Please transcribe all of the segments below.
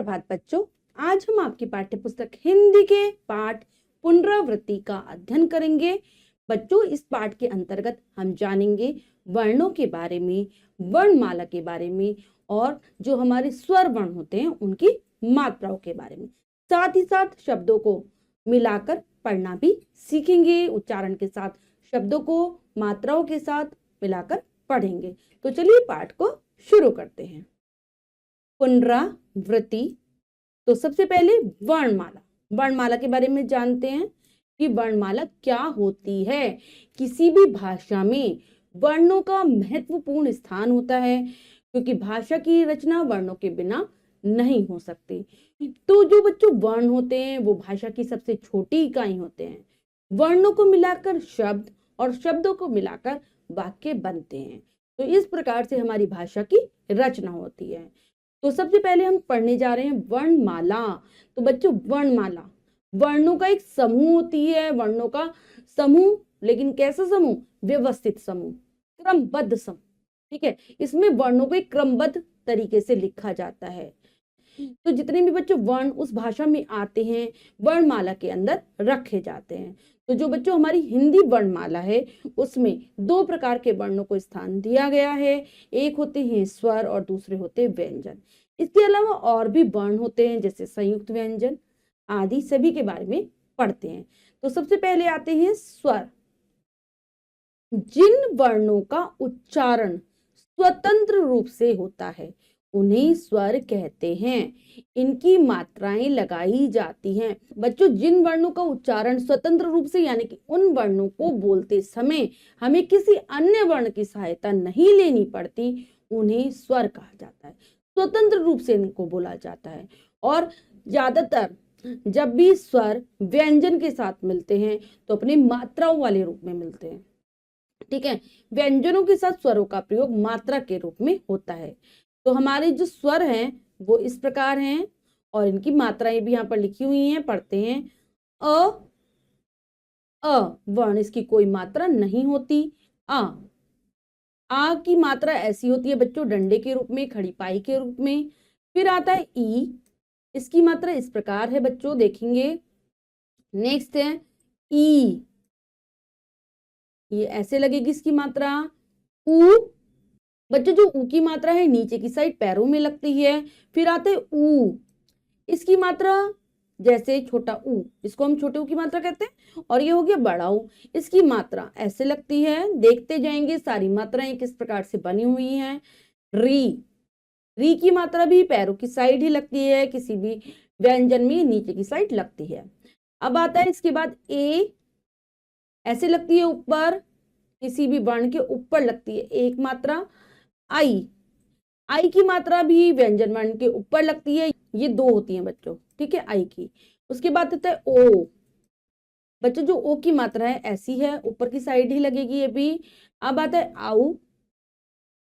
सुप्रभात बच्चों। आज हम आपकी पाठ्य पुस्तक हिंदी के पाठ पुनरावृत्ति का अध्ययन करेंगे। बच्चों, इस पाठ के अंतर्गत हम जानेंगे वर्णों के बारे में, वर्णमाला के बारे में और जो हमारे स्वर वर्ण होते हैं उनकी मात्राओं के बारे में। साथ ही साथ शब्दों को मिलाकर पढ़ना भी सीखेंगे। उच्चारण के साथ शब्दों को मात्राओं के साथ मिलाकर पढ़ेंगे। तो चलिए पाठ को शुरू करते हैं। पुनरावृत्ति। तो सबसे पहले वर्णमाला। वर्णमाला के बारे में जानते हैं कि वर्णमाला क्या होती है। किसी भी भाषा में वर्णों का महत्वपूर्ण स्थान होता है, क्योंकि भाषा की रचना वर्णों के बिना नहीं हो सकती। तो जो बच्चों वर्ण होते हैं वो भाषा की सबसे छोटी इकाई होते हैं। वर्णों को मिलाकर शब्द और शब्दों को मिलाकर वाक्य बनते हैं। तो इस प्रकार से हमारी भाषा की रचना होती है। तो सबसे पहले हम पढ़ने जा रहे हैं वर्णमाला। तो बच्चों, वर्णमाला वर्णों का एक समूह होती है। वर्णों का समूह, लेकिन कैसा समूह? व्यवस्थित समूह, क्रमबद्ध समूह। ठीक है, इसमें वर्णों को एक क्रमबद्ध तरीके से लिखा जाता है। तो जितने भी बच्चों वर्ण उस भाषा में आते हैं वर्णमाला के अंदर रखे जाते हैं। तो जो बच्चों हमारी हिंदी वर्णमाला है उसमें दो प्रकार के वर्णों को स्थान दिया गया है। एक होते हैं स्वर और दूसरे होते हैं व्यंजन। इसके अलावा और भी वर्ण होते हैं, जैसे संयुक्त व्यंजन आदि, सभी के बारे में पढ़ते हैं। तो सबसे पहले आते हैं स्वर। जिन वर्णों का उच्चारण स्वतंत्र रूप से होता है उन्हें स्वर कहते हैं। इनकी मात्राएं लगाई जाती हैं। बच्चों, जिन वर्णों का उच्चारण स्वतंत्र रूप से, यानी कि उन वर्णों को बोलते समय हमें किसी अन्य वर्ण की सहायता नहीं लेनी पड़ती, उन्हें स्वर कहा जाता है। स्वतंत्र रूप से इनको बोला जाता है। और ज्यादातर जब भी स्वर व्यंजन के साथ मिलते हैं तो अपनी मात्राओं वाले रूप में मिलते हैं। ठीक है, व्यंजनों के साथ स्वरों का प्रयोग मात्रा के रूप में होता है। तो हमारे जो स्वर हैं वो इस प्रकार हैं और इनकी मात्राएं भी यहाँ पर लिखी हुई हैं। पढ़ते हैं। अ वर्ण, इसकी कोई मात्रा नहीं होती। आ की मात्रा ऐसी होती है बच्चों, डंडे के रूप में, खड़ी पाई के रूप में। फिर आता है ई, इसकी मात्रा इस प्रकार है बच्चों, देखेंगे। नेक्स्ट है ई, ये ऐसे लगेगी इसकी मात्रा। ऊ, बच्चों जो ऊ की मात्रा है नीचे की साइड पैरों में लगती है। फिर आते हैं ऊ, इसकी मात्रा जैसे छोटा ऊ, इसको हम छोटे ऊ की मात्रा कहते हैं। और ये हो गया बड़ा ऊ, इसकी मात्रा ऐसे लगती है। देखते जाएंगे सारी मात्राएं किस प्रकार से बनी हुई हैं। री, री की मात्रा भी पैरों की साइड ही लगती है, किसी भी व्यंजन में नीचे की साइड लगती है। अब आता है इसके बाद ए, ऐसे लगती है ऊपर, किसी भी वर्ण के ऊपर लगती है एक मात्रा। आई, आई की मात्रा भी व्यंजन वर्ण के ऊपर लगती है। ये दो होती हैं बच्चों, ठीक है, आई की। उसके बाद आता है ओ, बच्चों जो ओ की मात्रा है ऐसी है, ऊपर की साइड ही लगेगी ये भी। अब आता है आऊ,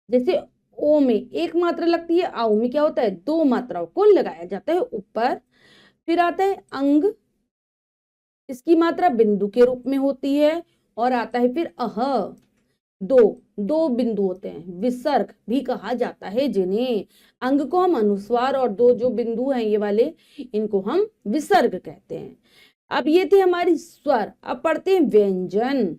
जैसे ओ में एक मात्रा लगती है, आऊ में क्या होता है? दो मात्राओं को लगाया जाता है ऊपर। फिर आता है अंग, इसकी मात्रा बिंदु के रूप में होती है। और आता है फिर अह, दो बिंदु होते हैं, विसर्ग भी कहा जाता है जिन्हें। अंग को हम अनुस्वार और दो जो बिंदु हैं ये वाले, इनको हम विसर्ग कहते हैं। अब ये थे हमारी स्वर। अब पढ़ते हैं व्यंजन।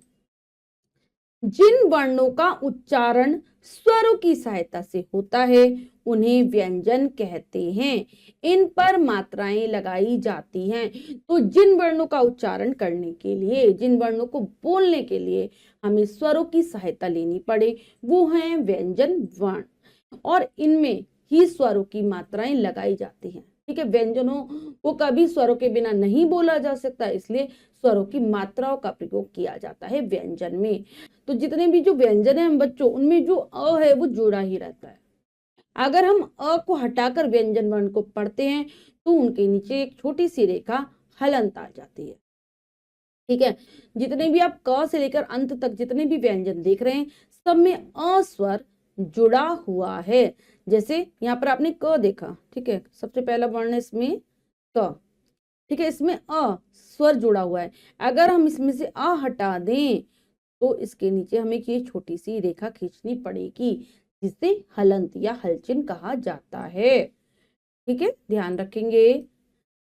जिन वर्णों का उच्चारण स्वरों की सहायता से होता है उन्हें व्यंजन कहते हैं। इन पर मात्राएं लगाई जाती हैं। तो जिन वर्णों का उच्चारण करने के लिए, जिन वर्णों को बोलने के लिए हमें स्वरों की सहायता लेनी पड़े, वो हैं व्यंजन वर्ण। और इनमें ही स्वरों की मात्राएं लगाई जाती हैं। ठीक है, व्यंजनों को कभी स्वरों के बिना नहीं बोला जा सकता, इसलिए स्वरों की मात्राओं का प्रयोग किया जाता है व्यंजन में। तो जितने भी जो व्यंजन है हम बच्चों, उनमें जो अ है वो जुड़ा ही रहता है। अगर हम अ को हटाकर व्यंजन वर्ण को पढ़ते हैं तो उनके नीचे एक छोटी सी रेखा हलंत आ जाती है। ठीक है, जितने भी आप क से लेकर अंत तक जितने भी व्यंजन देख रहे हैं सब में अ स्वर जुड़ा हुआ है। जैसे यहाँ पर आपने क देखा, ठीक है, सबसे पहला वर्ण है इसमें क। ठीक है, इसमें अ स्वर जुड़ा हुआ है। अगर हम इसमें से अ हटा दें तो इसके नीचे हमें ये छोटी सी रेखा खींचनी पड़ेगी, जिसे हलंत या हलचिन कहा जाता है। ठीक है, ध्यान रखेंगे।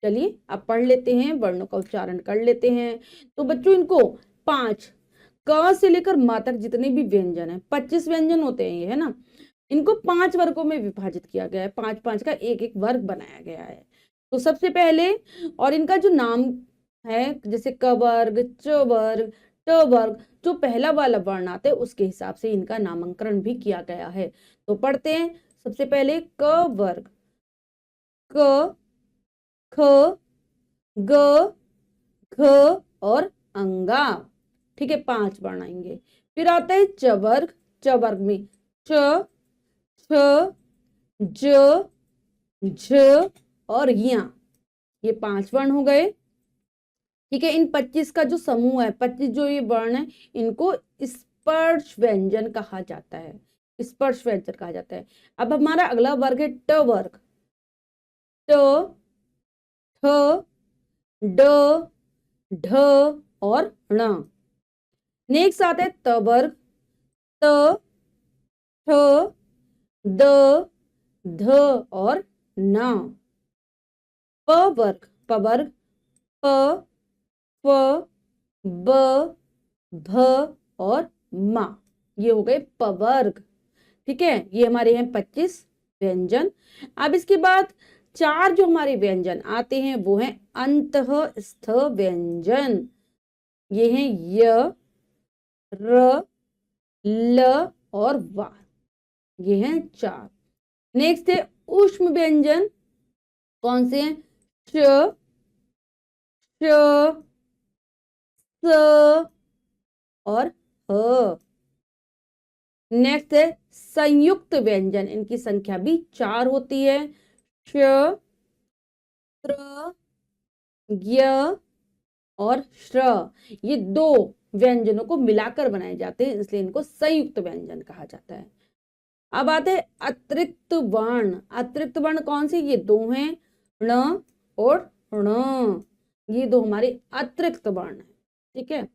चलिए अब पढ़ लेते हैं, वर्णों का उच्चारण कर लेते हैं। तो बच्चों इनको 5 क से लेकर म तक जितने भी व्यंजन है, 25 व्यंजन होते हैं ये, है ना, इनको 5 वर्गों में विभाजित किया गया है। 5-5 का एक एक वर्ग बनाया गया है। तो सबसे पहले, और इनका जो नाम है, जैसे क वर्ग, च वर्ग, ट वर्ग, जो पहला वाला वर्ण आता है उसके हिसाब से इनका नामकरण भी किया गया है। तो पढ़ते हैं। सबसे पहले क वर्ग, क, ख, ग, घ और अंगा। ठीक है, 5 वर्ण आएंगे। फिर आता है च वर्ग। च वर्ग में च, छ, ज, झ और या, ये 5 वर्ण हो गए। ठीक है, इन 25 का जो समूह है, 25 जो ये वर्ण है, इनको स्पर्श व्यंजन कहा जाता है। स्पर्श व्यंजन कहा जाता है। अब हमारा अगला वर्ग है ट वर्ग। ट, ठ, ड, ढ और ण। नेक्स्ट आता है त वर्ग। त, ठ, द, ध और न। प वर्ग। प वर्ग प, फ, ब, भ और मा, ये हो गए प वर्ग। ठीक है, ये हमारे हैं 25 व्यंजन। अब इसके बाद 4 जो हमारे व्यंजन आते हैं वो हैं अंतःस्थ व्यंजन। ये हैं य, र, ल और वा, ये हैं 4। नेक्स्ट है ऊष्म व्यंजन। कौन से हैं? श, श, स और ह। नेक्स्ट है संयुक्त व्यंजन। इनकी संख्या भी 4 होती है। श, त्र, य और श्र। ये 2 व्यंजनों को मिलाकर बनाए जाते हैं, इसलिए इनको संयुक्त व्यंजन कहा जाता है। अब आते हैं अतिरिक्त वर्ण। अतिरिक्त वर्ण कौन से? ये 2 हैं, ण और ण। ये 2 हमारे अतिरिक्त वर्ण है। ठीक है,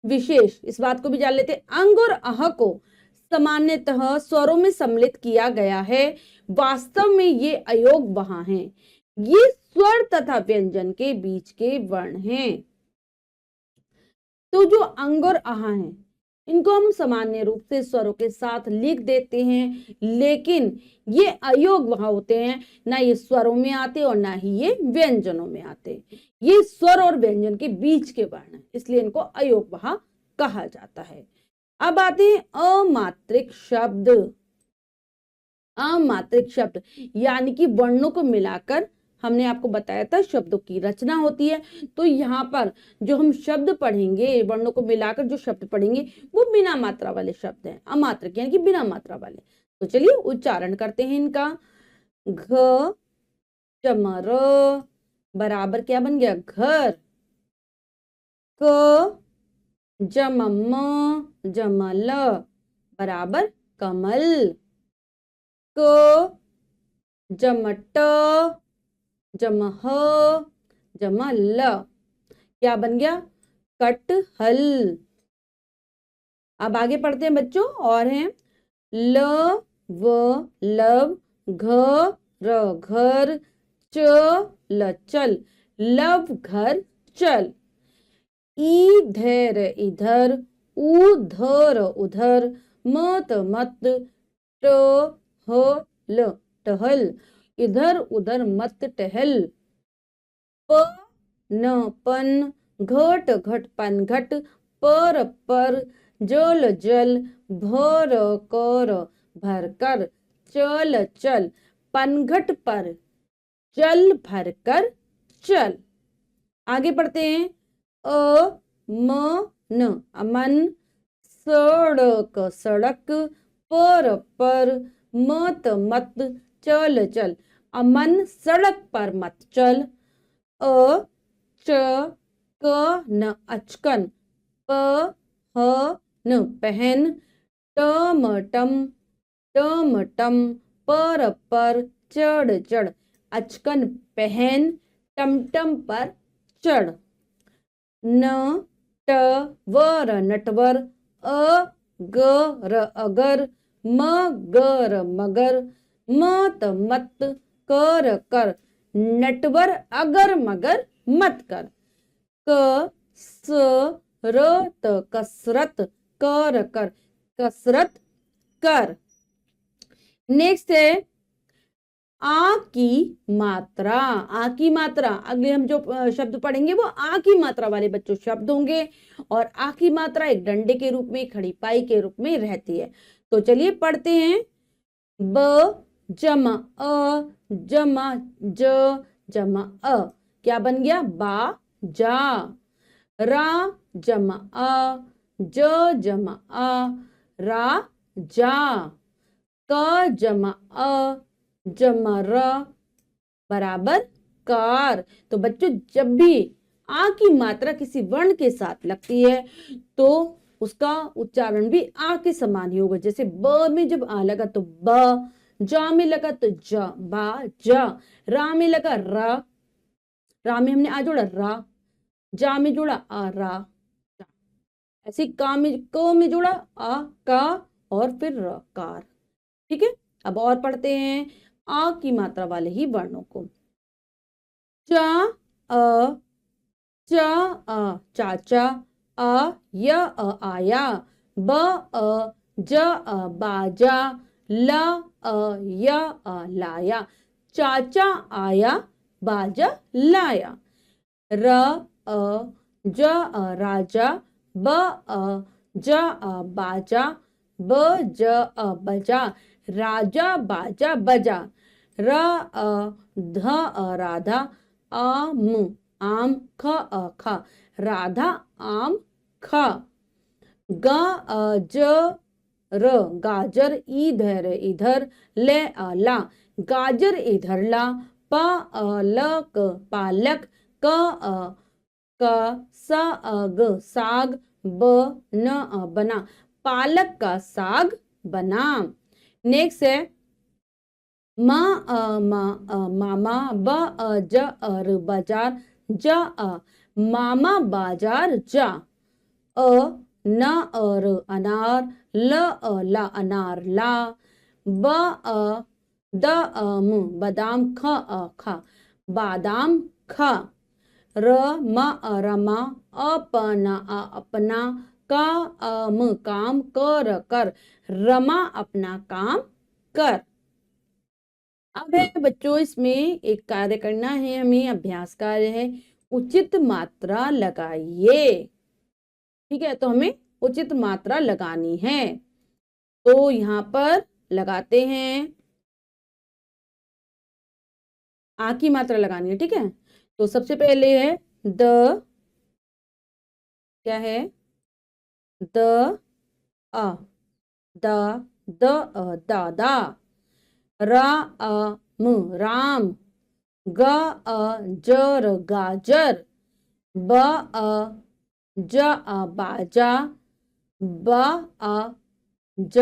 विशेष, इस बात को भी जान लेते हैं। अंग और अह को सामान्यतः स्वरों में सम्मिलित किया गया है। वास्तव में ये अयोग वहां हैं। ये स्वर तथा व्यंजन के बीच के वर्ण हैं। तो जो अंग और आह हैं, इनको हम सामान्य रूप से स्वरों के साथ लिख देते हैं, लेकिन ये अयोग वहां होते हैं, ना ये स्वरों में आते और ना ही ये व्यंजनों में आते। ये स्वर और व्यंजन के बीच के वर्ण हैं, इसलिए इनको अयोग वहां कहा जाता है। अब आते हैं अमात्रिक शब्द। अमात्रिक शब्द यानी कि वर्णों को मिलाकर, हमने आपको बताया था शब्दों की रचना होती है। तो यहाँ पर जो हम शब्द पढ़ेंगे, वर्णों को मिलाकर जो शब्द पढ़ेंगे वो बिना मात्रा वाले शब्द हैं, अमात्रक यानी कि बिना मात्रा वाले। तो चलिए उच्चारण करते हैं इनका। घ चमर बराबर क्या बन गया? घर। क जमम जमल बराबर कमल। क जमट जमह जमल, क्या बन गया? कटहल। अब आगे पढ़ते हैं बच्चों, और हैं ल व लव, घ र घर, च ल चल, लव घर चल। इधर इधर, उधर उधर, मत मत, ट ह ल टहल, इधर उधर मत टहल। प न पन, घट घट पन घट, पर पर, जल जल, भर कर भर कर, चल चल, पनघट पर, चल भर कर चल। आगे पढ़ते हैं। अ म न अमन, सड़क सड़क, पर मत मत, चल चल, अमन सड़क पर मत चल। अ च क न अचकन, प ह न पहन, टम टम, पर चढ़ चढ़, अचकन पहन, टमटम पर चढ़। न ट वर नटवर, अ ग र अगर, म गर मगर, मत मत, कर कर, नटवर अगर मगर मत कर, क स र त कसरत कर कर, कसरत कर। नेक्स्ट है आ की मात्रा। आ की मात्रा, अगले हम जो शब्द पढ़ेंगे वो आ की मात्रा वाले बच्चों शब्द होंगे, और आ की मात्रा एक डंडे के रूप में, खड़ी पाई के रूप में रहती है। तो चलिए पढ़ते हैं। ब जमा अ जमा ज जमा अ, क्या बन गया? बा जा। रा जमा अ ज जमा अ, रा जा। क जमा अ जमा र बराबर कार। तो बच्चों जब भी आ की मात्रा किसी वर्ण के साथ लगती है तो उसका उच्चारण भी आ के समान ही होगा। जैसे ब में जब आ लगा तो ब, जा में लगा तो जा, बा जा। रा में लगा रा, रा में हमने आ जोड़ा रा, जा में जोड़ा आ रा, ऐसे क में जोड़ा आ का, और फिर र कार। ठीक है, अब और पढ़ते हैं आ की मात्रा वाले ही वर्णों को। चा अ च अ चाचा, आ य आया, ब ज बाजा, ल य लाया। चाचा आया, बाजा लाया। र ज राजा, ब ज बाजा, ब ज बजा, राजा बाजा बजा। र ध राधा, आम आम, ख खा, राधा आम खा। ग ज र गाजर, इधर इधर, ले ला, गाजर इधर ला। प ल क पालक, क स ग साग, ब न बना, पालक का साग बना। नेक्स्ट है मामा, ब ज र बाजार, ज मामा बाजार जा। अ न र अनार, ल ला अनार ला। ब द म बादाम, ख खा, बादाम खा। र म रमा, अपना अपना, का म काम, कर कर, रमा अपना काम कर। अब है बच्चों इसमें एक कार्य करना है हमें, अभ्यास कार्य है, उचित मात्रा लगाइए। ठीक है, तो हमें उचित मात्रा लगानी है। तो यहां पर लगाते हैं, आ की मात्रा लगानी है। ठीक है, तो सबसे पहले है द, क्या है? द अ, द द दादा। रा म राम, ग जर गाजर, ब ज बाजा, ब ज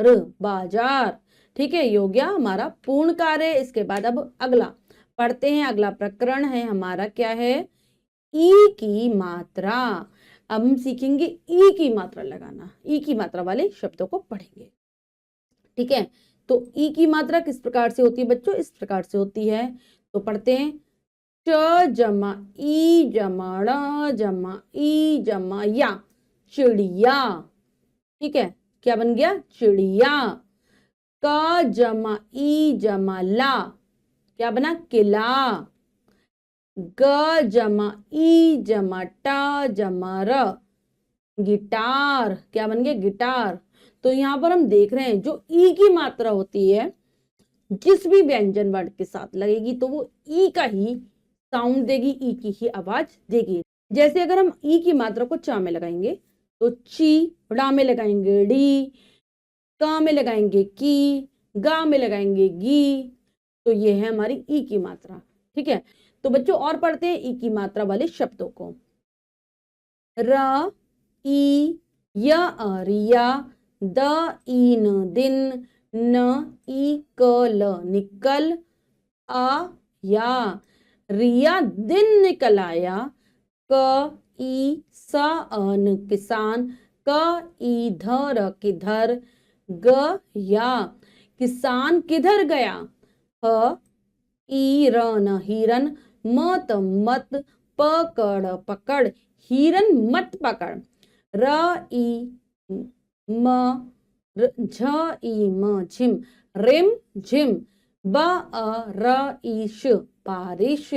र बाजार। ठीक है, ये हो गया हमारा पूर्ण कार्य। इसके बाद अब अगला पढ़ते हैं। अगला प्रकरण है हमारा, क्या है? ई की मात्रा। अब हम सीखेंगे ई की मात्रा लगाना, ई की मात्रा वाले शब्दों को पढ़ेंगे। ठीक है, तो ई की मात्रा किस प्रकार से होती है बच्चों? इस प्रकार से होती है। तो पढ़ते हैं, च जमा ई जमा ड़ जमा ई जमा या, चिड़िया। ठीक है, क्या बन गया? चिड़िया। क जमा ई जमा ला, क्या बना? किला। ग जमा ई जमा टा जमा र, गिटार। क्या बन गया? गिटार। तो यहां पर हम देख रहे हैं जो ई की मात्रा होती है जिस भी व्यंजन वर्ण के साथ लगेगी तो वो ई का ही साउंड देगी, ई की ही आवाज देगी। जैसे अगर हम ई की मात्रा को चा में लगाएंगे तो ची, ड़ा में लगाएंगे डी, का में लगाएंगे की, गा में लगाएंगे गी। तो ये है हमारी ई की मात्रा। ठीक है, तो बच्चों और पढ़ते हैं ई की मात्रा वाले शब्दों को। र ई य रिया, द ईन दिन, न ई कल निकल, आ या, रिया दिन निकल आया। क ई स अन किसान, क ई धर किधर, ग या, किसान किधर गया। ह ईरन हिरन, मत मत, पकड़ पकड़, हिरन मत पकड़, र ई म झ ई म झिम, रिम झिम, ब र ईश बारिश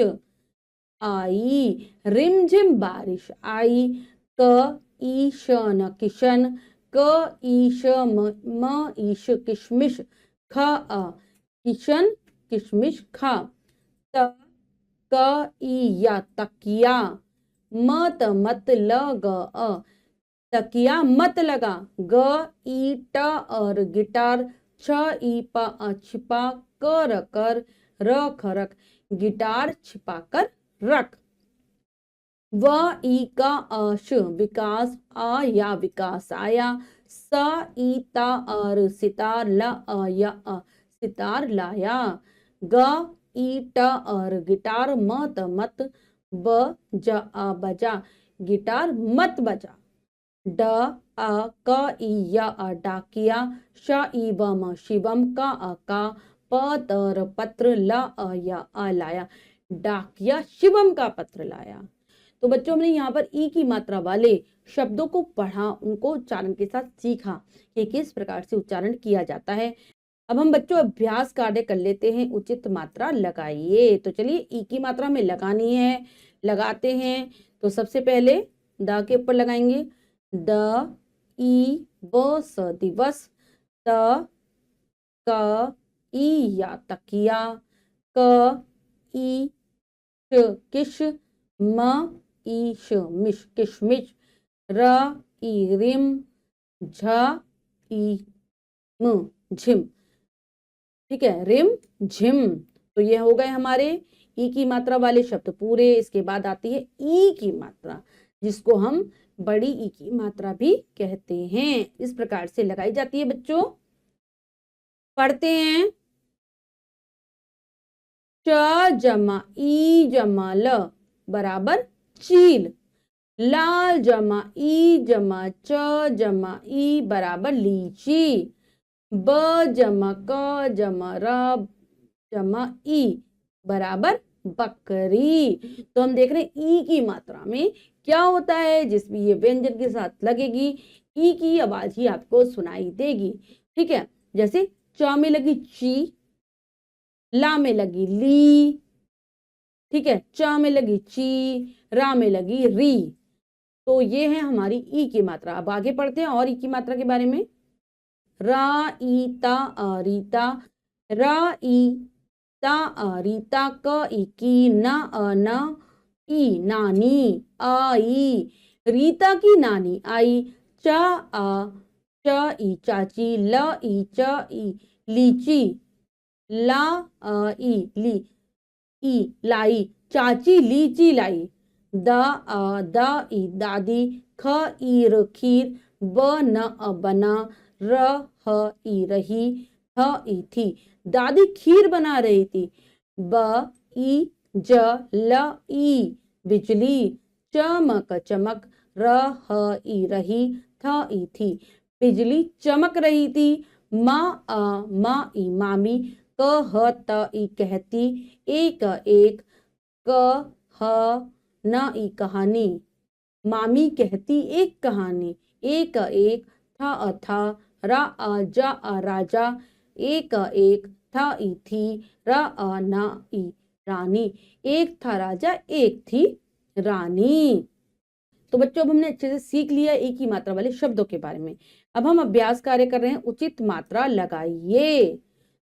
आई, रिमझिम बारिश आई, क ईशन किशन, क ईश म ईश किशमिश, ख किशन किशमिश खा, त क ई या तकिया, मत मत ल ग तकिया मत लगा, ग ई ट और गिटार, छ ई प छिपा, कर कर, र खरक, गिटार छिपा कर रख, व ई का अश विकास, आ या विकास आया, स ई ता और सितार, ल या सितार लाया, ग ई ट और गिटार, मत मत, ब ज बजा, गिटार मत बजा, ड क ई या डाकिया, श ई व म शिवम, का प तर पत्र, ल या लाया, डाकिया शिवम का पत्र लाया। तो बच्चों हमने यहाँ पर ई की मात्रा वाले शब्दों को पढ़ा, उनको उच्चारण के साथ सीखा कि किस प्रकार से उच्चारण किया जाता है। अब हम बच्चों अभ्यास कार्य कर लेते हैं। उचित मात्रा लगाइए। तो चलिए ई की मात्रा में लगानी है, लगाते हैं। तो सबसे पहले द के ऊपर लगाएंगे, द ई व स दिवस, त क ई या तकिया, क ई किश, म ईश मिश किशमिश, र ई रिम, झ ई म झिम। ठीक है, रिम झिम। तो ये हो गए हमारे ई की मात्रा वाले शब्द पूरे। इसके बाद आती है ई की मात्रा, जिसको हम बड़ी ई की मात्रा भी कहते हैं। इस प्रकार से लगाई जाती है बच्चों। पढ़ते हैं। च जमा ई जमा ल बराबर चील, लाल जमा ई जमा च जमा ई बराबर लीची, ब जमा क जमा र जमा ई बराबर बकरी। तो हम देख रहे हैं ई की मात्रा में क्या होता है, जिसमें ये व्यंजन के साथ लगेगी ई की आवाज ही आपको सुनाई देगी। ठीक है, जैसे च में लगी ची, ला में लगी ली, ठीक है, च में लगी ची, रा में लगी री। तो ये है हमारी ई की मात्रा। अब आगे पढ़ते हैं और ई की मात्रा के बारे में। रा ई ता रीता, रा ई ता रीता, क ई की, न ई नानी आई, रीता की नानी आई, च ई चाची, ल ई च ई लीची, ला ई ली ई लाई, चाची लीची लाई, द ई दादी, ख ई खीर, ब न बना, र ह ई रही, थ ई थी, दादी खीर बना रही थी, ब ई ज ल ई बिजली, चमक चमक, र ह ई रही, थ ई थी, बिजली चमक रही थी, म ई मामी, क ह त ई कहती, एक एक, क ह न ई कहानी, मामी कहती एक कहानी, एक एक, था था, रा जा राजा, एक एक, था ई थी, रा न ई रानी, एक था राजा एक थी रानी। तो बच्चों अब हमने अच्छे से सीख लिया एक ही मात्रा वाले शब्दों के बारे में। अब हम अभ्यास कार्य कर रहे हैं। उचित मात्रा लगाइए।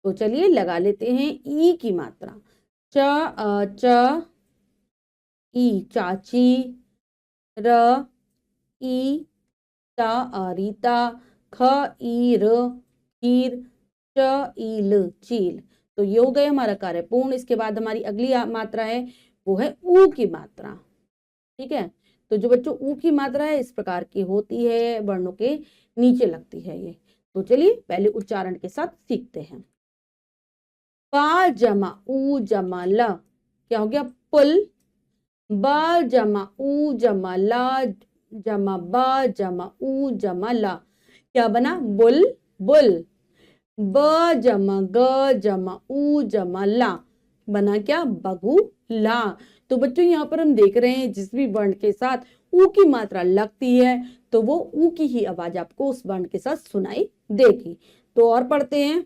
तो चलिए लगा लेते हैं ई की मात्रा। च ई चाची, र ई ता रीता, ख ई र खीर, च ई ल चील। तो ये हो गए हमारा कार्य पूर्ण। इसके बाद हमारी अगली मात्रा है, वो है ऊ की मात्रा। ठीक है, तो जो बच्चों ऊ की मात्रा है इस प्रकार की होती है, वर्णों के नीचे लगती है ये। तो चलिए पहले उच्चारण के साथ सीखते हैं। पा जमा ऊ जमा ल, क्या हो गया पुल, बा जमा ऊ जमा ला जमा बा जमा ऊ जमा ला, क्या बना बुल बुल, ब जमा ग जमा ऊ जमा ला, बना क्या? बगुला। तो बच्चों यहाँ पर हम देख रहे हैं जिस भी वर्ण के साथ ऊ की मात्रा लगती है तो वो ऊ की ही आवाज आपको उस वर्ण के साथ सुनाई देगी। तो और पढ़ते हैं।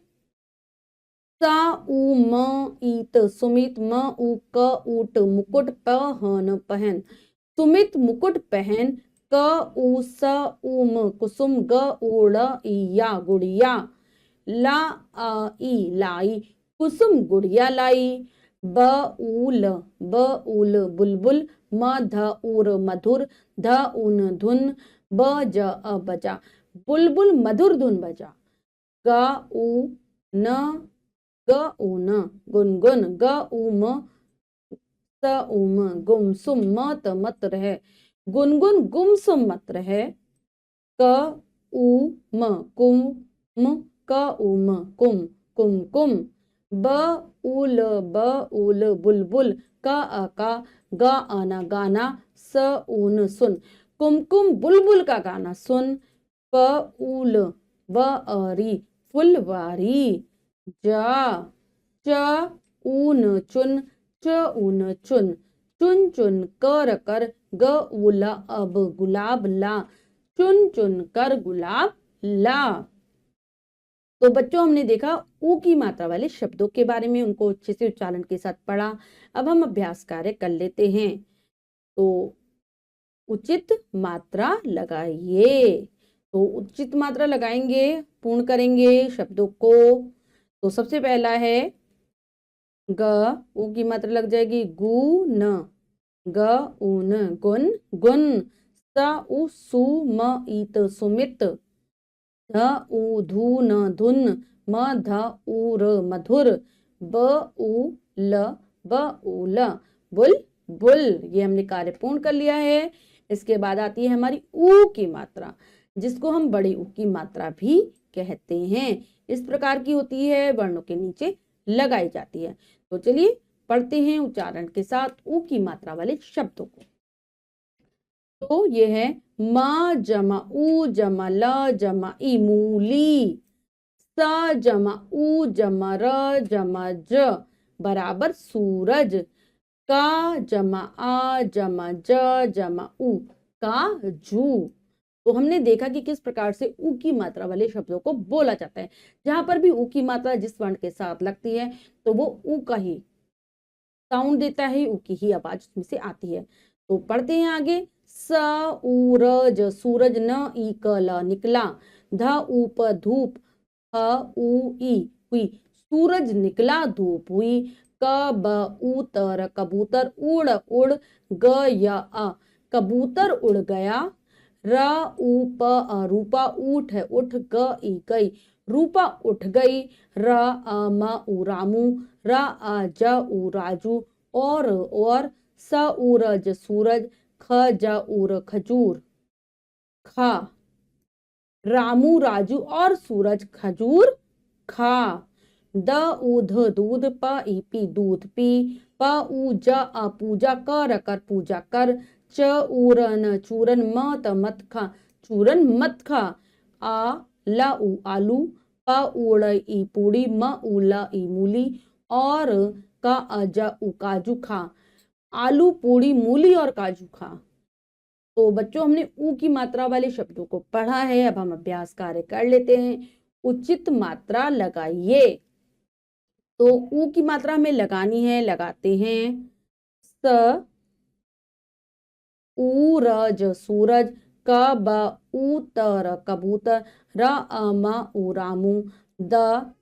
सा उ म ईत सुमित, म उ क ऊट मुकुट, पहन पहन। सुमित मुकुट पहन, क उ स उम कुसुम, ग उड़ या गुड़िया, ला ई लाई कुसुम गुड़िया लाई, बऊल बुलबुल, म ध उर मधुर, ध उन धुन, ब ज बजा बुलबुल मधुर धुन बजा, ग उ न ग ऊन गुनगुन, ग उम स उम गुमसुम, मत मत रहे गुनगुन गुमसुम मत रहे, क उ म कुम क उम कुम कुमकुम, ब उल बुलबुल, क अका ग आना गाना, स ऊन सुन कुमकुम बुलबुल का गाना सुन, प उल व अरी फुलवारी, जा च ऊन चुन, च ऊन चुन चुन चुन कर ग उला अब गुलाब ला, चुन चुन कर गुलाब ला। तो बच्चों हमने देखा ऊ की मात्रा वाले शब्दों के बारे में, उनको अच्छे से उच्चारण के साथ पढ़ा। अब हम अभ्यास कार्य कर लेते हैं। तो उचित मात्रा लगाइए। तो उचित मात्रा लगाएंगे, पूर्ण करेंगे शब्दों को। तो सबसे पहला है ग, ऊ की मात्रा लग जाएगी गुन, ग ऊन गुन गुन, स उ सु म ईत सुमित, ध उ धून धुन, म ध उर मधुर, ब उ ल बुल बुल। ये हमने कार्य पूर्ण कर लिया है। इसके बाद आती है हमारी ऊ की मात्रा, जिसको हम बड़ी ऊ की मात्रा भी कहते हैं। इस प्रकार की होती है, वर्णों के नीचे लगाई जाती है। तो चलिए पढ़ते हैं उच्चारण के साथ ऊ की मात्रा वाले शब्दों को। तो ये है म जमा ऊ जमा ल जमा ई मूली, स जमा ऊ जमा र जमा ज बराबर सूरज, का जमा आ जमा ज जमा ऊ काजू। तो हमने देखा कि किस प्रकार से ऊ की मात्रा वाले शब्दों को बोला जाता है। जहां पर भी ऊ की मात्रा जिस वर्ण के साथ लगती है तो वो ऊ का ही साउंड देता है, ऊ की ही आवाज उसमें से आती है। तो पढ़ते हैं आगे। स ऊरज सूरज, न ई क ल निकला, ध ऊप धूप, ह ऊ ई हुई सूरज निकला धूप हुई, क ब ऊ तर कबूतर उड़ उड़, ग य अ कबूतर उड़ गया, र ऊ प रूपा ऊठ है उठ, ग ई गई रूपा उठ गई, र अ म ऊ रामू, र अ ज ऊ राजू, और स ऊ र ज सूरज, ख ज ऊ र खजूर, खा रामू राजू और सूरज खजूर खा, द ऊध दूध, प ई पी दूध पी, प ऊ ज अ पूजा कर पूजा कर, च ऊरन चूरन, म त मत खा चूरन मत खा, आ ला ऊ आलू, प उड़ ई पूड़ी, म उला ई मूली, और का अज ऊ काजू खा आलू पूड़ी मूली और काजू खा। तो बच्चों हमने ऊ की मात्रा वाले शब्दों को पढ़ा है। अब हम अभ्यास कार्य कर लेते हैं। उचित मात्रा लगाइए। तो ऊ की मात्रा हमें लगानी है, लगाते हैं। स ऊरज सूरज, क ब ऊ तर कबूतर, र अ म ऊ रामू, द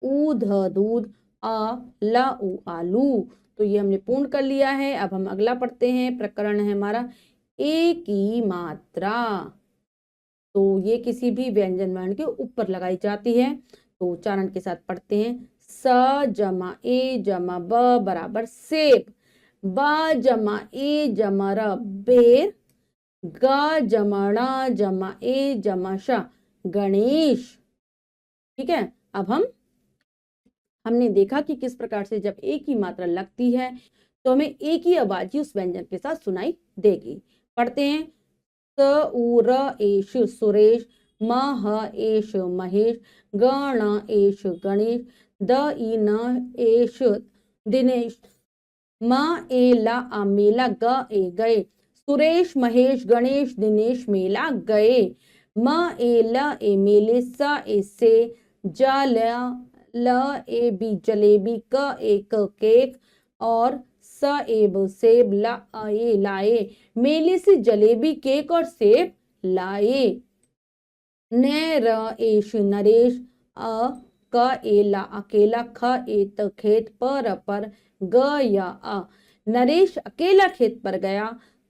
ऊध दूध, आ ला ऊ आलू। तो ये हमने पूर्ण कर लिया है। अब हम अगला पढ़ते हैं। प्रकरण है हमारा ए की मात्रा। तो ये किसी भी व्यंजन वर्ण के ऊपर लगाई जाती है। तो उच्चारण के साथ पढ़ते हैं। स जमा ए जमा ब बराबर सेब, ब जमा ए जमा र बेर, ग जमा ण जमा ए जमा श गणेश। ठीक है। अब हमने देखा कि किस प्रकार से जब ए की मात्रा लगती है तो हमें ए की आवाज ही उस व्यंजन के साथ सुनाई देगी। पढ़ते हैं। स ऊ र एश सुरेश, म ह एष महेश, ग ण एष गणेश, द ई न एष दिनेश, म ए ला मेला, ग ए गए, सुरेश महेश गणेश दिनेश मेला गए, म ए ल ए मेले, स ए से, ज ल ए बी जलेबी, क ए केक और स ए ब सेब, ला ए लाए, मेले से जलेबी केक और सेब लाए, न र एश नरेश, अ क ए ला अकेला, ख ए त खेत, प र पर, ग या अ, नरेश अकेला खेत पर गया,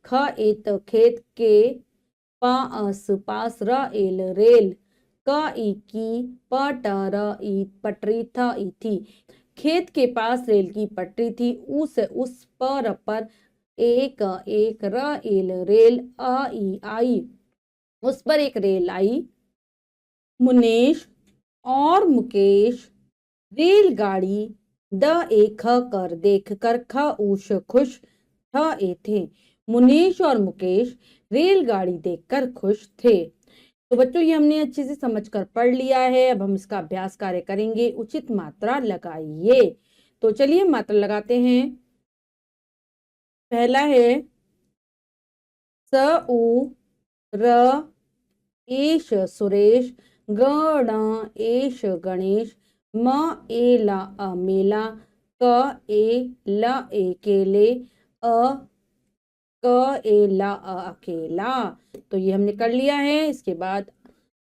ख ए त खेत के, प अस पास, र एल रेल, क ई की, प ट र ई पटरी, थ ई थी, खेत के पास रेल की पटरी थी, उस पर एक र एल रेल, अ ई आई, उस पर एक रेल आई, मुनेश और मुकेश रेलगाड़ी, द ए ख कर देख कर, ख उश खुश, ठ ए थे, मुनेश और मुकेश रेलगाड़ी देखकर खुश थे। तो बच्चों ये हमने अच्छे से समझकर पढ़ लिया है। अब हम इसका अभ्यास कार्य करेंगे। उचित मात्रा लगाइए। तो चलिए मात्रा लगाते हैं। पहला है स उ र एश सुरेश, ग ण एश गणेश, म ए ला मेला, क ए ल ए केले, अ क ए ला अकेला। तो ये हमने कर लिया है। इसके बाद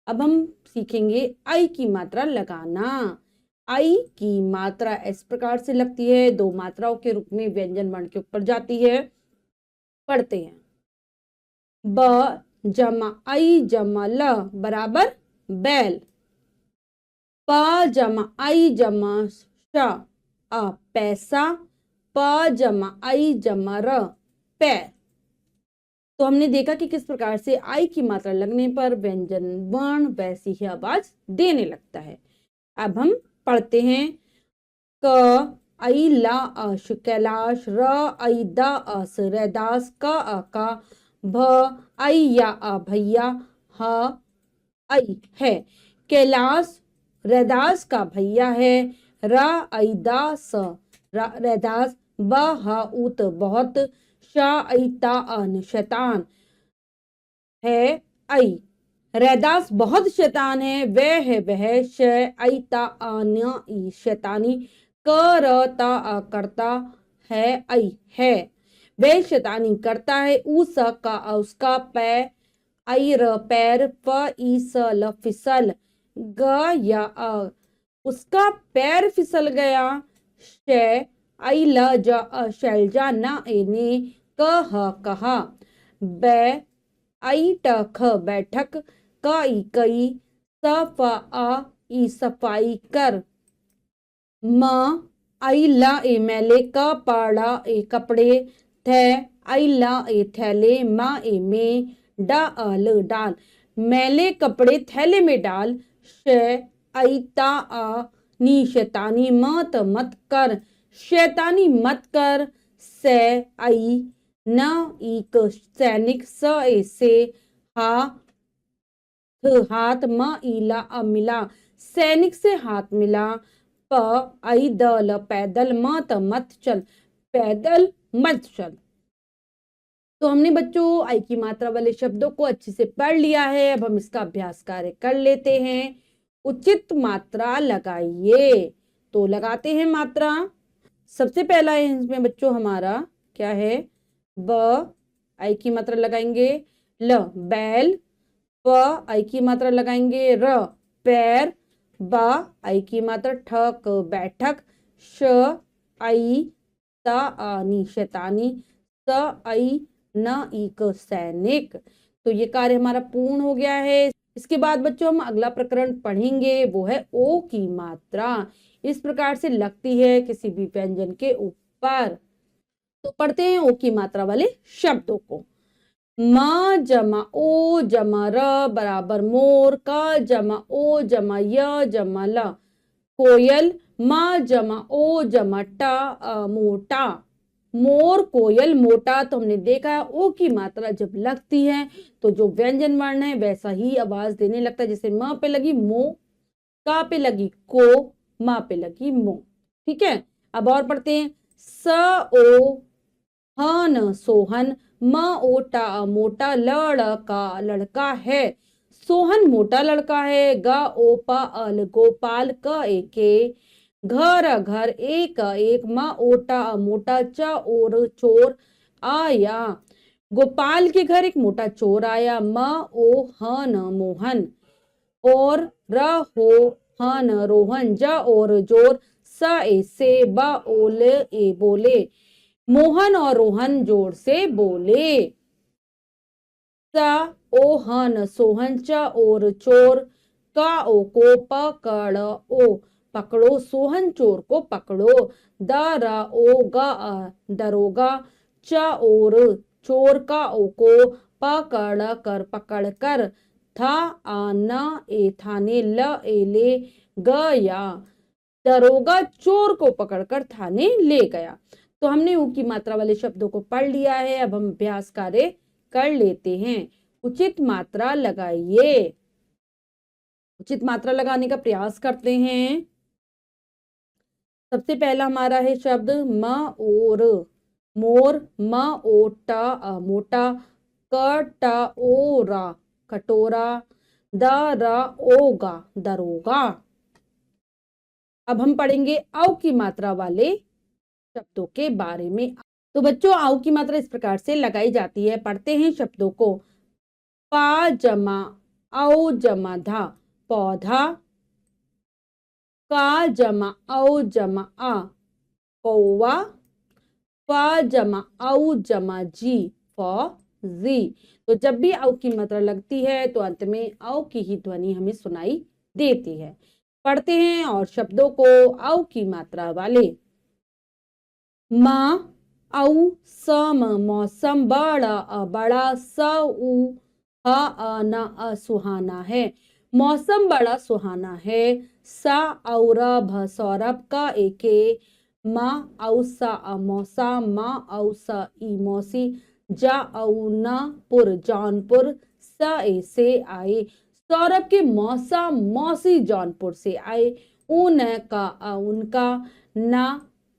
अब हम सीखेंगे आई की मात्रा लगाना। आई की मात्रा इस प्रकार से लगती है, दो मात्राओं के रूप में व्यंजन वर्ण के ऊपर जाती है। पढ़ते हैं। ब जमा आई जमा ल बराबर बैल, प जमा आई जमा श पैसा, प जमा आई जमा र पैर। तो हमने देखा कि किस प्रकार से आई की मात्रा लगने पर व्यंजन वर्ण वैसी ही आवाज देने लगता है। अब हम पढ़ते हैं। क आई ला अश कैलाश, र आई द अस रैदास, क अ का, भ आई या भैया, ह आई है। कैलाश रैदास का भैया है, र आई दास रैदास, ब ह उत बहुत, श आई ता अन शैतान है। आई रैदास बहुत शैतान है, वह है वह, श आई ता अन शैतानी, क र ता करता है, आई है वह शैतानी करता है, उ स का उसका, पै आई र पैर, प ई स ल फिसल, ग या उसका पैर फिसल गया, श आई ल ज शैलजा न एने, क ह कहा, बै आई ट ख बैठक, क ई कई, स फ आ ई सफाई कर, म आई ला ए मैले, क पाड़ा ए कपड़े, थे आई ला ए थैले, म ए में, डा अल डाल मैले कपड़े थैले में डाल, श आई ता नी शैतानी, म त मत कर शैतानी मत कर, से आई न एक सैनिक, स ए से, हा हाथ, म इला मिला सैनिक से हाथ मिला, प आई द ल पैदल, म त मत चल पैदल मत चल। तो हमने बच्चों आई की मात्रा वाले शब्दों को अच्छे से पढ़ लिया है। अब हम इसका अभ्यास कार्य कर लेते हैं। उचित मात्रा लगाइए। तो लगाते हैं मात्रा। सबसे पहला है इसमें बच्चों हमारा क्या है, ब आई की मात्रा लगाएंगे, ल बैल, प आई की मात्रा लगाएंगे, र पैर, बा आई की मात्रा, ठक बैठक, श आई ता आनी शैतानी, स आई न एक सैनिक। तो ये कार्य हमारा पूर्ण हो गया है। इसके बाद बच्चों हम अगला प्रकरण पढ़ेंगे, वो है ओ की मात्रा। इस प्रकार से लगती है किसी भी व्यंजन के ऊपर। तो पढ़ते हैं ओ की मात्रा वाले शब्दों को। म जमा ओ जमा र बराबर मोर, क जमा ओ जमा य जमा ल कोयल, म जमा ओ जमा ट मोटा मोर, कोयल, मोटा। तो हमने देखा है ओ की मात्रा जब लगती है तो जो व्यंजन वर्ण है वैसा ही आवाज देने लगता है। जैसे म पे लगी मो, का पे लगी को, मा पे लगी मो। ठीक है, अब और पढ़ते हैं। स ओ हन सोहन, म ओ टा मोटा, लड़का लड़का है। सोहन मोटा लड़का है। ग ओ प अल गोपाल, क ए के घर घर, एक एक, म ओटा मोटा, च और चोर आया। गोपाल के घर एक मोटा चोर आया। म ओ हन मोहन, और र हो हन रोहन, ज और जोर, स ए से, ब ओल ए बोले। मोहन और रोहन जोर से बोले। स ओ हन सोहन, च और चोर, का ओ को पकड़ ओ पकड़ो, सोहन चोर को पकड़ो। द र ओ ग दरोगा, च और चोर, का ओ को पकड़ कर। था आ न ए थाने, ल ए ले गया। दरोगा चोर को पकड़कर थाने ले गया। तो हमने ऊ की मात्रा वाले शब्दों को पढ़ लिया है। अब हम अभ्यास कार्य कर लेते हैं। उचित मात्रा लगाइए। उचित मात्रा लगाने का प्रयास करते हैं। सबसे पहला हमारा है शब्द म और, मोर, म ओटा मोटा, कटा ओरा कटोरा, द र ओगा दरोगा। अब हम पढ़ेंगे औ की मात्रा वाले शब्दों के बारे में। तो बच्चों, औ की मात्रा इस प्रकार से लगाई जाती है। पढ़ते हैं शब्दों को। पा जमा औ जमा धा, पौधा। का जमा औ जमा आ, कौवा। फ जमा औ जमा जी, फौजी। तो जब भी औ की मात्रा लगती है तो अंत में औ की ही ध्वनि हमें सुनाई देती है। पढ़ते हैं और शब्दों को औ की मात्रा वाले। माँ औ सम मौसम, बड़ा बड़ा, स उ ह न सुहाना है। मौसम बड़ा सुहाना है। सा और भ सौरभ, का एके, मा औ सा मौसा, मा औ स ई मौसी, जा औ न पुर जौनपुर, स ए से आए। सौरभ के मौसा मौसी जौनपुर से आए। ऊन का उनका, ना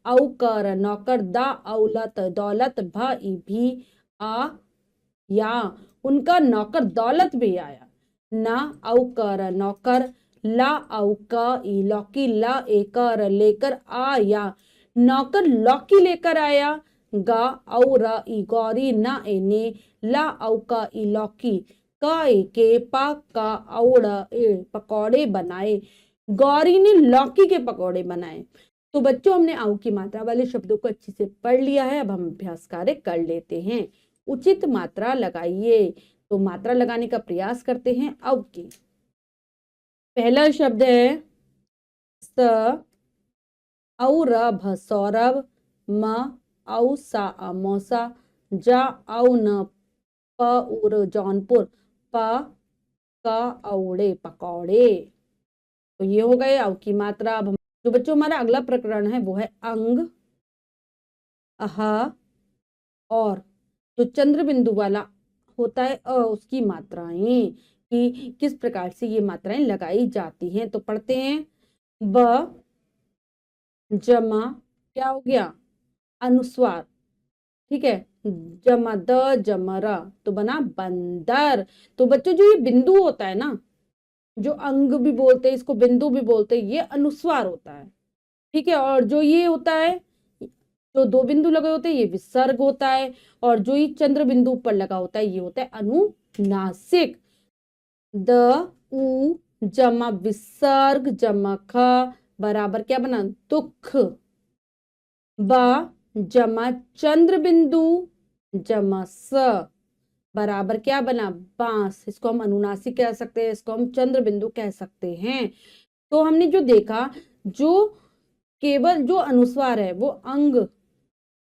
औकर नौकर, दा औलत दौलत, भ ई भी आ या उनका नौकर दौलत भी आया। ना औकर नौकर, ला औका ई लौकी, ला एकर लेकर आया नौकर लौकी लेकर आया। गा और ई गौरी, ना एने, ला औका ई लौकी, का के पा का औड़ ए पकौड़े बनाए। गौरी ने लौकी के पकौड़े बनाए। तो बच्चों, हमने औ की मात्रा वाले शब्दों को अच्छे से पढ़ लिया है। अब हम अभ्यास कार्य कर लेते हैं। उचित मात्रा लगाइए। तो मात्रा लगाने का प्रयास करते हैं औ की। पहला शब्द है स और भ सौरभ, म औ सा मौसा, जा औ न प उर जौनपुर, प का औड़े पकौड़े। तो ये हो गए औ की मात्रा। अब जो बच्चों हमारा अगला प्रकरण है वो है अंग, अह, और जो चंद्र बिंदु वाला होता है उसकी मात्राएं, कि किस प्रकार से ये मात्राएं लगाई जाती हैं। तो पढ़ते हैं। ब जमा, क्या हो गया, अनुस्वार। ठीक है, जमा द जमा र, तो बना बंदर। तो बच्चों, जो ये बिंदु होता है ना, जो अंग भी बोलते हैं इसको, बिंदु भी बोलते हैं, ये अनुस्वार होता है। ठीक है, और जो ये होता है, जो दो बिंदु लगे होते हैं, ये विसर्ग होता है। और जो ये चंद्र बिंदु पर लगा होता है, ये होता है अनुनासिक। द उ जमा विसर्ग जमा ख, बराबर क्या बना, दुख। ब जमा चंद्र बिंदु जमा स, बराबर क्या बना, बांस। इसको हम अनुनासिक कह सकते हैं, इसको हम चंद्र बिंदु कह सकते हैं। तो हमने जो देखा, जो केवल जो अनुस्वार है वो अंग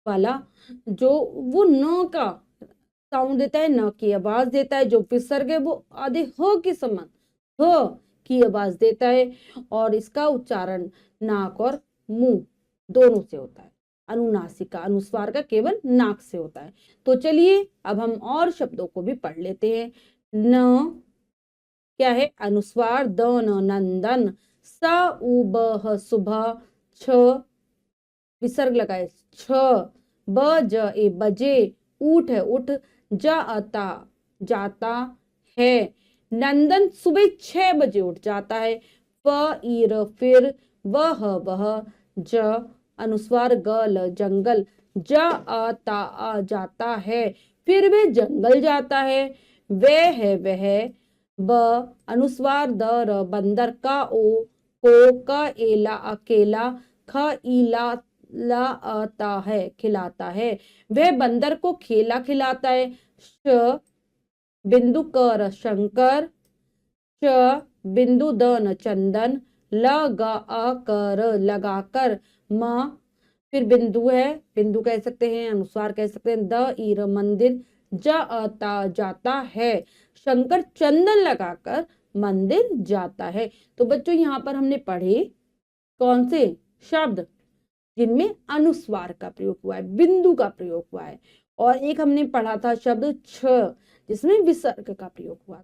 वाला, जो वो न का साउंड देता है, न की आवाज देता है। जो विसर्ग है वो आधे ह के समान ह की आवाज देता है। और इसका उच्चारण नाक और मुंह दोनों से होता है। अनुनासिका, अनुस्वार का केवल नाक से होता है। तो चलिए अब हम और शब्दों को भी पढ़ लेते हैं। न क्या है? अनुस्वार, द न नंदन, स उ ब ह सुबह, छ विसर्ग लगाए छ, ब ज ए बजे, ऊठ है उठ, ज आता जाता है, नंदन सुबह 6 बजे उठ जाता है, फ ईर फिर, वह वह, ज अनुस्वार ग ल जंगल, ज आता आ जाता है, फिर वे जंगल जाता है, वह है वह, ब अनुस्वार द र बंदर, का ओ को, का एला अकेला, ख ईला ला आता है खिलाता है, वह बंदर को खेला खिलाता है, श बिंदु कर शंकर, च बिंदु दन चंदन, ल ग अ कर लगाकर, म फिर बिंदु है, बिंदु कह सकते हैं, अनुस्वार कह सकते हैं, द ईर मंदिर, ज आता जाता है, शंकर चंदन लगाकर मंदिर जाता है। तो बच्चों यहाँ पर हमने पढ़े कौन से शब्द जिनमें अनुस्वार का प्रयोग हुआ है, बिंदु का प्रयोग हुआ है, और एक हमने पढ़ा था शब्द छ जिसमें विसर्ग का प्रयोग हुआ।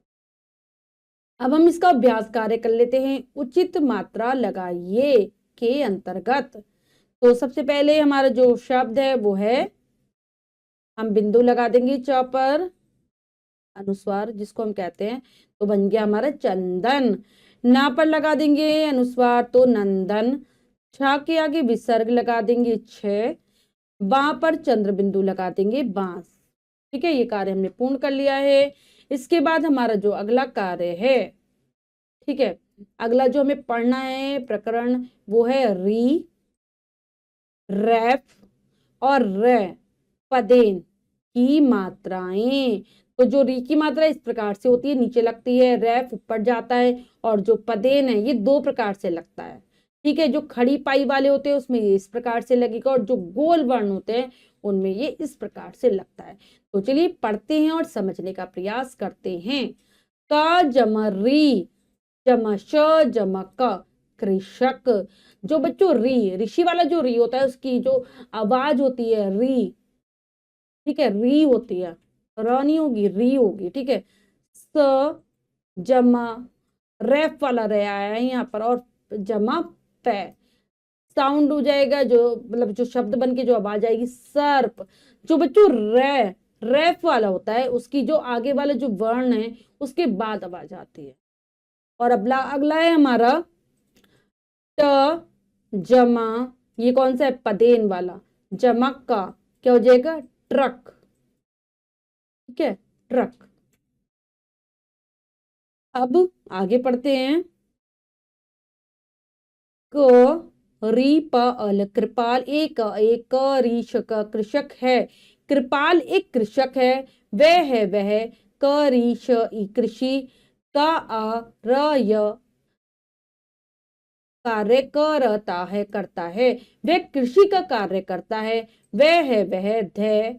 अब हम इसका अभ्यास कार्य कर लेते हैं। उचित मात्रा लगाइए के अंतर्गत, तो सबसे पहले हमारा जो शब्द है वो है, हम बिंदु लगा देंगे च पर, अनुस्वार जिसको हम कहते हैं, तो बन गया हमारा चंदन। ना पर लगा देंगे अनुस्वार तो नंदन, छा के आगे विसर्ग लगा देंगे छ, बा पर चंद्र बिंदु लगा देंगे बांस। ठीक है, ये कार्य हमने पूर्ण कर लिया है। इसके बाद हमारा जो अगला कार्य है, ठीक है, अगला जो हमें पढ़ना है प्रकरण वो है री, रैफ और र पदेन की मात्राएं। तो जो री की मात्रा इस प्रकार से होती है, नीचे लगती है, रैफ ऊपर जाता है, और जो पदेन है ये 2 प्रकार से लगता है। ठीक है, जो खड़ी पाई वाले होते हैं उसमें ये इस प्रकार से लगेगा, और जो गोल वर्ण होते हैं उनमें ये इस प्रकार से लगता है। तो चलिए पढ़ते हैं और समझने का प्रयास करते हैं। का जमा री, जमा श, जमा क, कृषक। जो बच्चों री, ऋषि वाला जो री होता है उसकी जो आवाज होती है री, ठीक है, री होती है, र नहीं होगी, री होगी। ठीक है, स जमा रेफ वाला रे आया है यहाँ पर, और जमा पे साउंड हो जाएगा, जो मतलब जो शब्द बन के जो आवाज आएगी सर्प। जो बच्चों रैफ वाला होता है उसकी जो आगे वाला जो वर्ण है उसके बाद आवाज आती है। और अगला है हमारा ट जमा, ये कौन सा है? पदेन वाला, जमा का क्या हो जाएगा? ट्रक। ठीक है, ट्रक। अब आगे पढ़ते हैं। क री प अल, कृपाल एक रीश का कृषक है, कृपाल एक कृषक है, वह है वह, क रीश ई कृषि, का आ र य कार्य करता है, वह कृषि का कार्य करता है, वह है वह, ध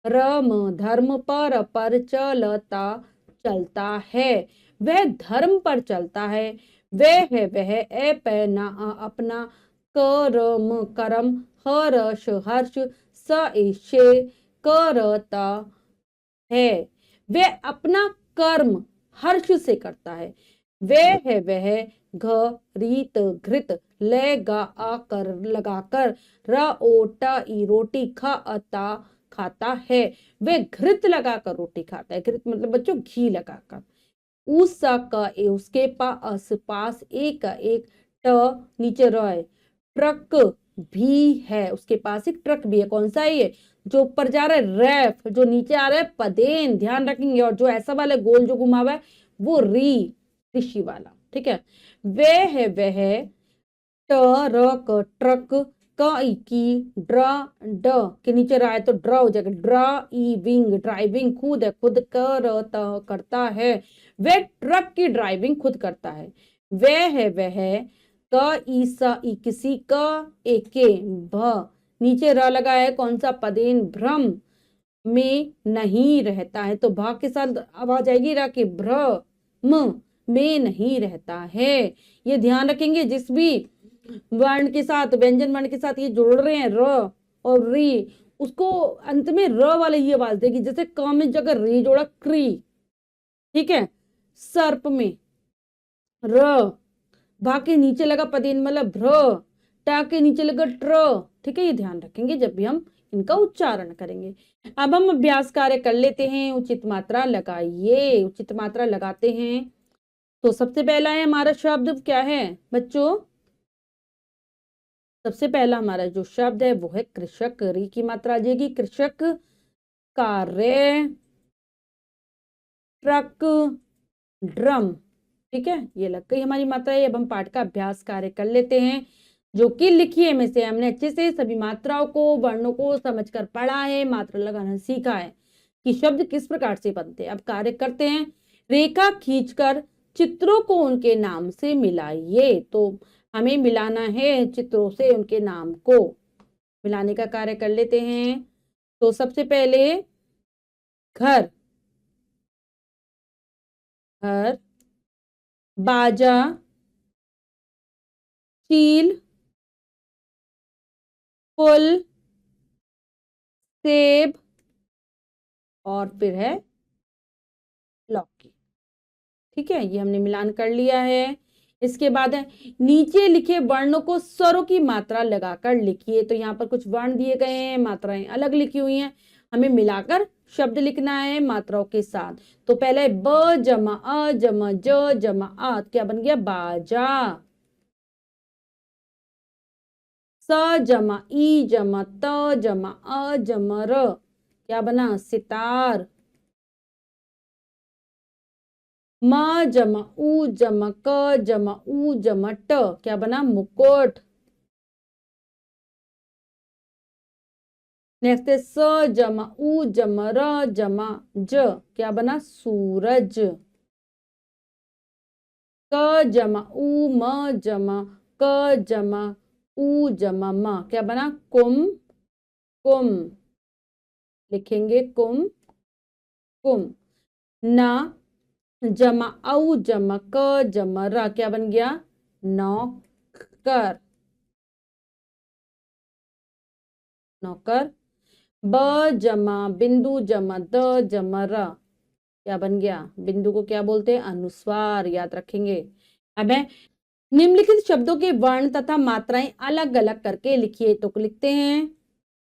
रम धर्म पर चलता चलता है, वह धर्म पर चलता है, वह है वह, ए पैना अपना, करम करम, हर्ष हर्ष, स ऐसे करता है, वह अपना कर्म हर्ष से करता है, वह है वह, घ रीत घृत, ले गा आकर लगाकर, र ओटा ई रोटी, ख अता खाता है, वह घृत लगाकर रोटी खाता है। घृत मतलब बच्चों घी लगाकर। उसा का ए उसके पास पास, एक का एक, ट नीचे र है, ट्रक भी है, उसके पास एक ट्रक भी है। कौन सा है ये? जो ऊपर जा रहा है रैफ, जो नीचे आ रहा है पदेन, ध्यान रखेंगे, और जो ऐसा वाला गोल जो घुमा हुआ है वो री, ऋषि वाला। ठीक है, वह है वह, ट्रक ट्रक, की ड्रा ड के नीचे रहा है तो ड्रा हो जाएगा, ड्राइविंग ड्राइविंग, खुद है खुद करता है, वह ट्रक की ड्राइविंग खुद करता है, वह है वह, क ईसा ई किसी, क एके भ नीचे र लगा है, कौन सा? पदेन, भ्रम में नहीं रहता है, तो भा के साथ आवाज आएगी रा की, भ्रम में नहीं रहता है। ये ध्यान रखेंगे, जिस भी वर्ण के साथ, व्यंजन वर्ण के साथ ये जोड़ रहे हैं र और री, उसको अंत में र वाले ही आवाज देगी, जैसे क में जगह री जोड़ा क्री, ठीक है। सर्प में र, भा के नीचे लगा पदेन मतलब भ्र, टा के नीचे लगा ट्र, ठीक है। ये ध्यान रखेंगे जब भी हम इनका उच्चारण करेंगे। अब हम अभ्यास कार्य कर लेते हैं। उचित मात्रा लगाइए, उचित मात्रा लगाते हैं। तो सबसे पहला है हमारा शब्द क्या है बच्चों, सबसे पहला हमारा जो शब्द है वो है कृषक। री की मात्रा आ जाएगी कृषक। कार्य, ट्रक, ड्रम, ठीक है। ये लग गई हमारी मात्राएं। अब हम पाठ का अभ्यास कार्य कर लेते हैं, जो कि लिखिए में से हमने अच्छे से सभी मात्राओं को, वर्णों को समझकर पढ़ा है, मात्रा लगाना सीखा है कि शब्द किस प्रकार से बनते हैं। अब कार्य करते हैं। रेखा खींचकर चित्रों को उनके नाम से मिलाइए। तो हमें मिलाना है चित्रों से उनके नाम को, मिलाने का कार्य कर लेते हैं। तो सबसे पहले घर, घर, बाजा, चील, फुल, सेब, और फिर है लौकी, ठीक है। ये हमने मिलान कर लिया है। इसके बाद है नीचे लिखे वर्णों को स्वरों की मात्रा लगाकर लिखिए। तो यहाँ पर कुछ वर्ण दिए गए हैं, मात्राएं अलग लिखी हुई हैं, हमें मिलाकर शब्द लिखना है मात्राओं के साथ। तो पहले ब जमा अ जमा ज जमा आ, क्या बन गया बाजा। स जमा ई जमा त जमा अ जमा र, क्या बना सितार। म जमा उ जमा क जमा उ जमा ट, क्या बना मुकुट। नेक्स्ट है स जमा उ जमा र जमा ज, क्या बना सूरज। क जमा उ म जमा क जमा उ जमा म, क्या बना कुम, कुम, लिखेंगे कुम, कुम। ना जमा औ जमा क जमा र, क्या बन गया नौकर, नौकर। ब जमा बिंदु जमा द जमा र, क्या बन गया बिंदु को क्या बोलते हैं अनुस्वार, याद रखेंगे। अब है निम्नलिखित शब्दों के वर्ण तथा मात्राएं अलग अलग करके लिखिए। तो लिखते हैं।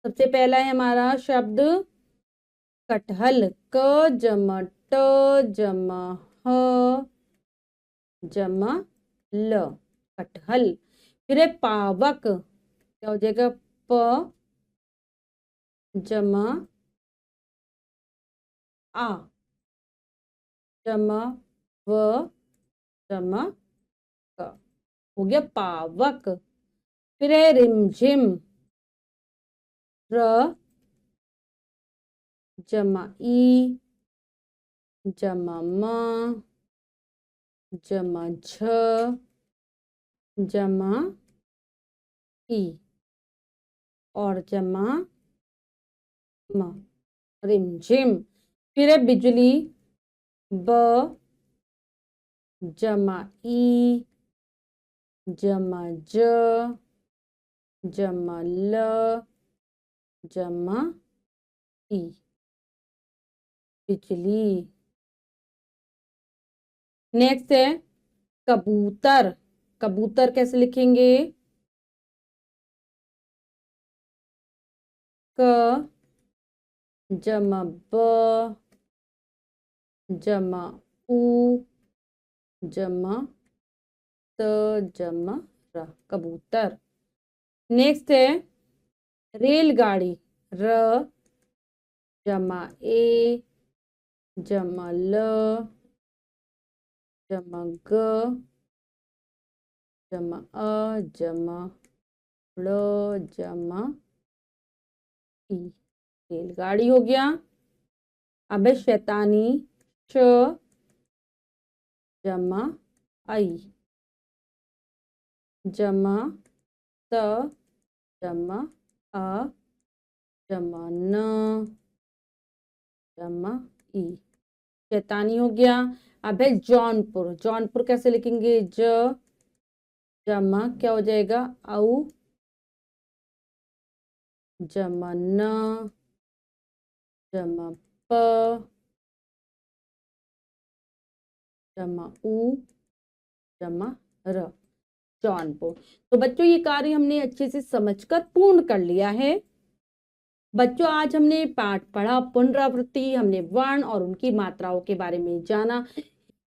सबसे पहला है हमारा शब्द कटहल। क जमा ट जमा ह जमा ल, कटहल। फिर है पावक, क्या हो जाएगा प जमा आ जमा व जमा क, हो गया पावक। फिर है रिमझिम। र जमा ई जमा म जमा झ जमा ई और जमा म, रिमझिम। फिर है बिजली। ब जमा ई जमा ज जमा ल जमा ई, बिजली। नेक्स्ट है कबूतर। कबूतर कैसे लिखेंगे, क जमा ब जमा उ जमा त जमा र, कबूतर। नेक्स्ट है रेलगाड़ी। र जमा ए जमा ल जमा ग जमा अ जमा ड़ जमा ई, रेलगाड़ी हो गया। अब है शैतानी। श जमा आई जमा त जमा अ जमा न जमा ई, शैतानी हो गया। अब है जौनपुर। जौनपुर कैसे लिखेंगे, ज जमा क्या हो जाएगा औ जमा न, जमा प, जमा उ, जमा र, जौनपुर। तो बच्चों ये कार्य हमने अच्छे से समझकर पूर्ण कर लिया है। बच्चों आज हमने पाठ पढ़ा पुनरावृत्ति, हमने वर्ण और उनकी मात्राओं के बारे में जाना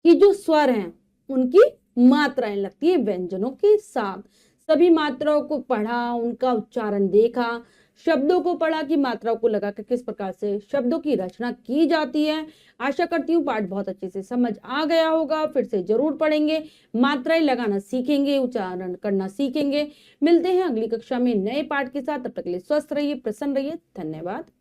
कि जो स्वर हैं उनकी मात्राएं लगती है व्यंजनों के साथ। सभी मात्राओं को पढ़ा, उनका उच्चारण देखा, शब्दों को पढ़ा कि मात्राओं को लगाकर किस प्रकार से शब्दों की रचना की जाती है। आशा करती हूँ पाठ बहुत अच्छे से समझ आ गया होगा। फिर से जरूर पढ़ेंगे, मात्राएं लगाना सीखेंगे, उच्चारण करना सीखेंगे। मिलते हैं अगली कक्षा में नए पाठ के साथ। तब तक के लिए स्वस्थ रहिए, प्रसन्न रहिए। धन्यवाद।